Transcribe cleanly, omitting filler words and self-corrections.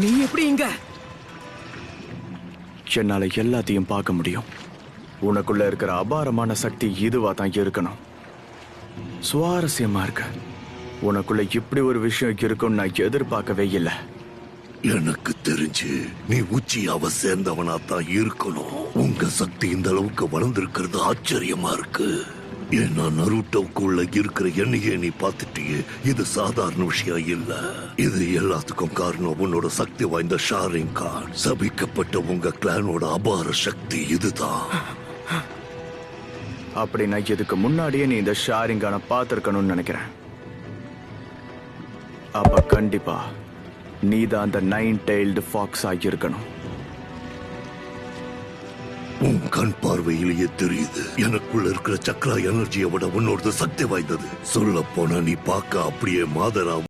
நீ எப்படி இங்க? என்னால எல்லாத்தையும் பார்க்க முடியும். உனக்குள்ள இருக்கிற அபாரமான சக்தி இதுவா தான் இருக்கணும். சுவாரஸ்யமா இருக்கு. உனக்குள்ள இப்படி ஒரு விஷயம் இருக்கும்னு நான் எதிர்பார்க்கவே இல்லை. எனக்கு தெரிஞ்சு நீ உச்சியாவ சேர்ந்தவனா தான் இருக்கணும். உங்க சக்தி இந்த அளவுக்கு வளர்ந்திருக்கிறது ஆச்சரியமா இருக்கு. ஏன்னா நருட்டோக்குள்ள இருக்கிற என்னையே நீ பார்த்துட்டியே. இது சாதாரண விஷயம் இல்ல. இது எல்லாத்துக்கும் காரணம் உன்னோட சக்தி வாய்ந்த ஷாரிங்கான். சபிக்கப்பட்ட உங்க கிளானோட அபார சக்தி இதுதான். அப்படின்னா இதுக்கு முன்னாடியே நீ இந்த ஷாரிங்கான பார்த்திருக்கணும்னு நினைக்கிறேன். அப்ப கண்டிப்பா நீதான் அந்த 9-tailed fox ஆகியிருக்கணும். உன் கண் பார்வையிலேயே தெரியுது. எனக்குள்ள இருக்கிற சக்ரா எனர்ஜியை விட உன்னோட சக்தி வாய்ந்தது. சொல்ல போனா நீ பார்க்க அப்படியே மாதரா